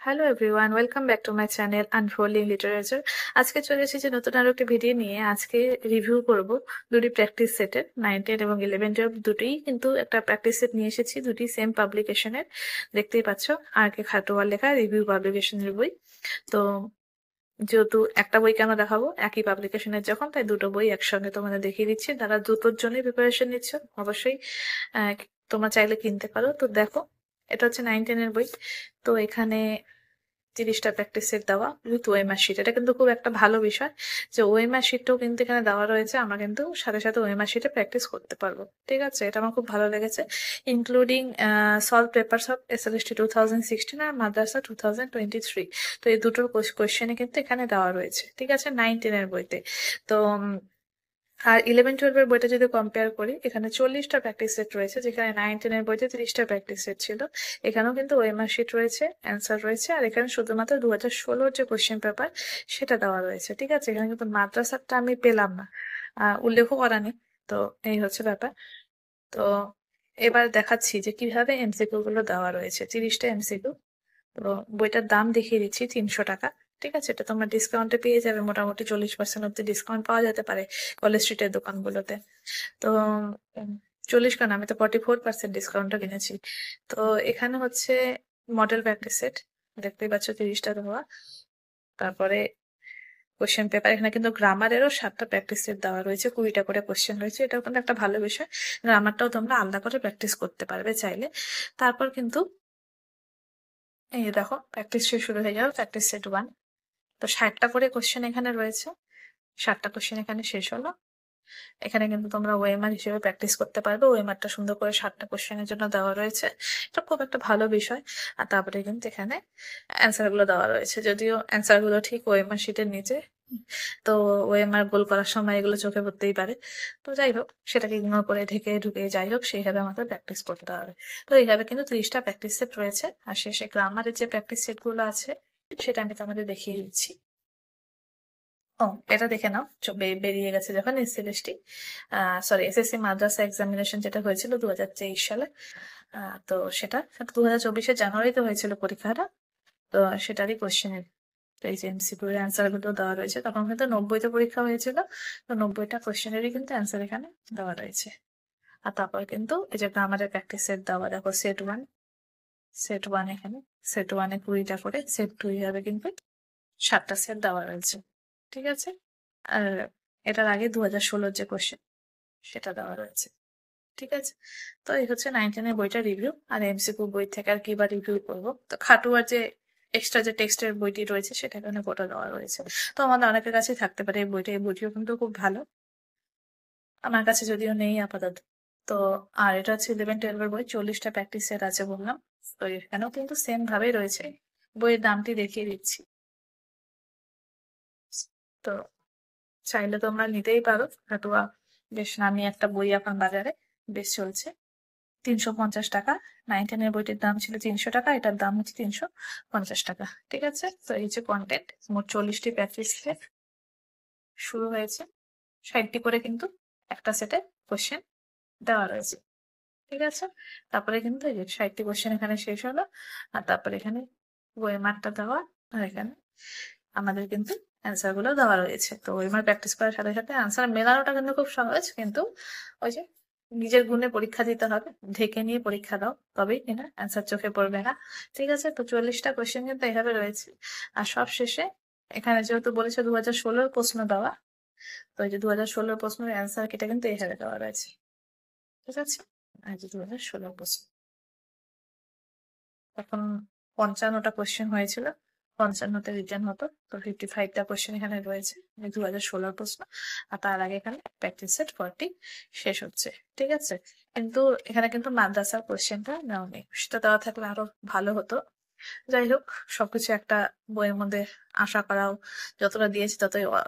Hello everyone, welcome back to my channel unfolding literature. আজকে চলে এসেছি নতুন আরো একটা ভিডিও নিয়ে। আজকে রিভিউ করব দুটি প্র্যাকটিস সেটের, 9, 10 এবং 11, 12 দুটোই কিন্তু একটা প্র্যাকটিস সেট নিয়ে এসেছি, দুটি সেম পাবলিকেশনের। দেখতেই পাচ্ছ, আর কে খাটোয়ার লেখা রিভিউ পাবলিকেশনের বই। তো যেহেতু একটা বই কেন দেখাবো, একই পাবলিকেশনের যখন, তাই দুটো বই একসঙ্গে তোমাদের দেখিয়ে দিচ্ছি। তারা দুটোর জন্যই প্রিপারেশন নিচ্ছ, অবশ্যই আহ, তোমরা চাইলে কিনতে পারো। তো দেখো, এটা হচ্ছে 9, 10 এর বই। তো এখানে 30টা প্র্যাকটিস সেট দেওয়া উইথ ওএমআর শিট। এটা কিন্তু খুব একটা ভালো বিষয় যে ওএমআর শিটটাও কিন্তু এখানে দেওয়া রয়েছে। আমরা কিন্তু সাথে সাথে ওএমআর শিটে প্র্যাকটিস করতে পারবো। ঠিক আছে, এটা আমার খুব ভালো লেগেছে। Including solve papers of SLST 2016 আর মাদ্রাসা 2023। তো এই দুটোর কোশ্চেনে কিন্তু এখানে দেওয়া রয়েছে। ঠিক আছে, 9, 10 এর বইতে। তো আর 11, 12 এর বইটা যদি কম্পেয়ার করি, এখানে 40টা প্র্যাকটিস সেট রয়েছে, যেখানে 9, 10 এর বইতে 30টা প্র্যাকটিস সেট ছিল। এখানেও কিন্তু ওএমআর শিট রয়েছে, অ্যান্সার রয়েছে, আর এখানে শুধুমাত্র 2016-র যে কোশ্চেন পেপার সেটা দেওয়া রয়েছে। ঠিক আছে, এখানে কিন্তু মাদ্রাসাটা আমি পেলাম না, উল্লেখও করা নেই। তো এই হচ্ছে ব্যাপার। তো এবার দেখাচ্ছি যে কিভাবে এমসিকিউ গুলো দেওয়া রয়েছে। 30টা এমসিকিউ। তো বইটার দাম দেখিয়ে দিচ্ছি, 300 টাকা। ঠিক আছে, এটা তোমরা ডিসকাউন্টে পেয়ে যাবে, মোটামুটি 40% অব্দি ডিসকাউন্ট পাওয়া যেতে পারে কলেজ স্ট্রিটের দোকানগুলোতে। তো 40 কেন, আমি তো 44% ডিসকাউন্টটা কিনেছি। তো এখানে হচ্ছে মডেল প্র্যাকটিস সেট, দেখতেই পাচ্ছ 30টা দেওয়া। তারপরে কোশ্চেন পেপার, এখানে কিন্তু গ্রামারেরও 7টা প্র্যাকটিস সেট দেওয়া রয়েছে, 20টা করে কোশ্চেন রয়েছে। এটাও কিন্তু একটা ভালো বিষয়, গ্রামারটাও তোমরা আলাদা করে প্র্যাকটিস করতে পারবে চাইলে। তারপর কিন্তু এই যে দেখো, প্র্যাকটিস শুরু হয়ে যাবে, প্র্যাকটিস সেট 1। তো 60টা করে কোশ্চেন এখানে রয়েছে, 60টা কোশ্চেন এখানে শেষ হলো। এখানে কিন্তু তোমরা ওএমআর হিসেবে প্র্যাকটিস করতে পারবে। ওএমআরটা সুন্দর করে 60টা কোশ্চেনের জন্য দেওয়া রয়েছে, এটা খুব একটা ভালো বিষয়। আর তারপরে কিন্তু এখানে অ্যান্সার গুলো দেওয়া রয়েছে, যদিও অ্যান্সার গুলো ঠিক ওএমআর শিটের নিচে। তো ওএমআর গোল করার সময় এগুলো চোখে পড়তেই পারে। তো যাই হোক, সেটাকে ইগনোর করে ঢেকে ঢুকে যাই হোক, সেইভাবে আমাদের প্র্যাকটিস করতে হবে। তো এইভাবে কিন্তু 30টা প্র্যাকটিস সেট রয়েছে। আর শেষে গ্রামারের যে প্র্যাকটিস সেট গুলো আছে, সেটা আমি তোমাদের দেখিয়ে দিচ্ছি। ও, এটা দেখে নাও, বেরিয়ে গেছে যখন এসএলএসটি, সরি এসএসসি মাদ্রাসা এক্সামিনেশন যেটা হয়েছিল 2023 সালে। তো সেটা 2024-এর জানুয়ারিতে হয়েছিল পরীক্ষাটা। তো সেটারই কোশ্চেনের এই যে এমসিকিউ এর অ্যান্সার গুলো দেওয়া রয়েছে। তখন কিন্তু 90টা পরীক্ষা হয়েছিল। তো 90টা কোশ্চেনেরই কিন্তু অ্যান্সার এখানে দেওয়া রয়েছে। আর তারপর কিন্তু এই যে গ্রামারের প্র্যাকটিস সেট দেওয়া, দেখো সেট 1, সেট 1 এখানে, সেট 1-এ 20টা করে, সেট 2 হবে কিন্তু 7টা সেট দেওয়া রয়েছে। ঠিক আছে, আর এটার আগে 2016-র যে কোশ্চেন সেটা দেওয়া রয়েছে। ঠিক আছে, তো এই হচ্ছে 9, 10-এর বইটা রিভিউ। আর এমসিকিউ বই থেকে আর কি বা রিভিউ করবো। তো খাটুয়ার যে এক্সট্রা যে টেক্সটের বইটি রয়েছে, সেটা এখানে ফটো দেওয়া রয়েছে। তো আমাদের অনেকের কাছে থাকতে পারে এই বইটা, এই বইটিও কিন্তু খুব ভালো। আমার কাছে যদিও নেই আপাতত। তো আর এটা হচ্ছে 11, 12-এর বই, 40টা প্র্যাকটিস সেট আছে বললাম। তো এখানেও কিন্তু সেম ভাবেই রয়েছে। বইয়ের দামটি দেখিয়ে দিচ্ছি। তো চাইলে তোমরা নিতেই পারো। খাটুয়া বেশ নামি একটা বই, এখন বাজারে বেশ চলছে। 350 টাকা। 9, 10-এর বইটির দাম ছিল 300 টাকা, এটার দাম হচ্ছে 350 টাকা। ঠিক আছে, তো এই যে কন্টেন্ট, মোট 40টি প্র্যাকটিস সেট শুরু হয়েছে। 60টি করে কিন্তু একটা সেটে কোশ্চেন দেওয়া রয়েছে। ঠিক আছে, তারপরে কিন্তু এই যে 60টি কোশ্চেন এখানে শেষ হলো। আর তারপরে এখানে ওয়েমারটা দেওয়া, আর এখানে আমাদের কিন্তু অ্যান্সার গুলো দেওয়া রয়েছে। তো ওয়েমার প্র্যাকটিস করার সাথে সাথে অ্যান্সার মেলানোটা কিন্তু খুব সহজ, কিন্তু ওই যে নিজের গুণে পরীক্ষা দিতে হবে, ঢেকে নিয়ে পরীক্ষা দাও, তবেই কিনা অ্যান্সার চোখে পড়বে না। ঠিক আছে, তো 40টা কোশ্চেন কিন্তু এইভাবে রয়েছে। আর সব শেষে এখানে যেহেতু বলেছে 2016-র প্রশ্ন দেওয়া, তো এই যে 2016-র প্রশ্নের অ্যান্সার এটা কিন্তু এইভাবে দেওয়া রয়েছে। ঠিক আছে, আর যে 2016 প্রশ্ন, তখন 55টা কোশ্চেন হয়েছিল, 55তে রিটার্ন হতো। তো 55টা কোশ্চেন এখানে রয়েছে, 2016 প্রশ্ন। আর তার আগে এখানে প্র্যাকটিস সেট 40 শেষ হচ্ছে। ঠিক আছে, কিন্তু এখানে কিন্তু মাদ্রাসার কোশ্চেনটা নেওয়া নেই, সেটা দেওয়া থাকলে আরো ভালো হতো। যাই হোক, সবকিছু একটা বইয়ের মধ্যে আশা করাও, যতটা দিয়েছি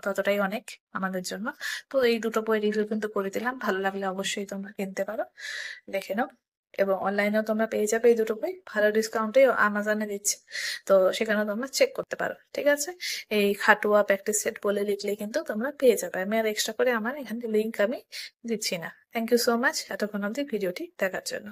ততটাই অনেক আমাদের জন্য। তো এই দুটো বই রিভিউ কিন্তু করে দিলাম, ভালো লাগলে অবশ্যই তোমরা কিনতে পারো, দেখে নাও। এবং অনলাইনেও তোমরা পেয়ে যাবে এই দুটো বই, ভালো ডিসকাউন্টে আমাজনে দিচ্ছে। তো সেখানেও তোমরা চেক করতে পারো। ঠিক আছে, এই খাটুয়া প্র্যাকটিস সেট বলে লিখলে কিন্তু তোমরা পেয়ে যাবে। আমি আর এক্সট্রা করে আমার এখানে লিঙ্ক আমি দিচ্ছি না। থ্যাংক ইউ সো মাচ এতক্ষণ অব্দি ভিডিওটি দেখার জন্য।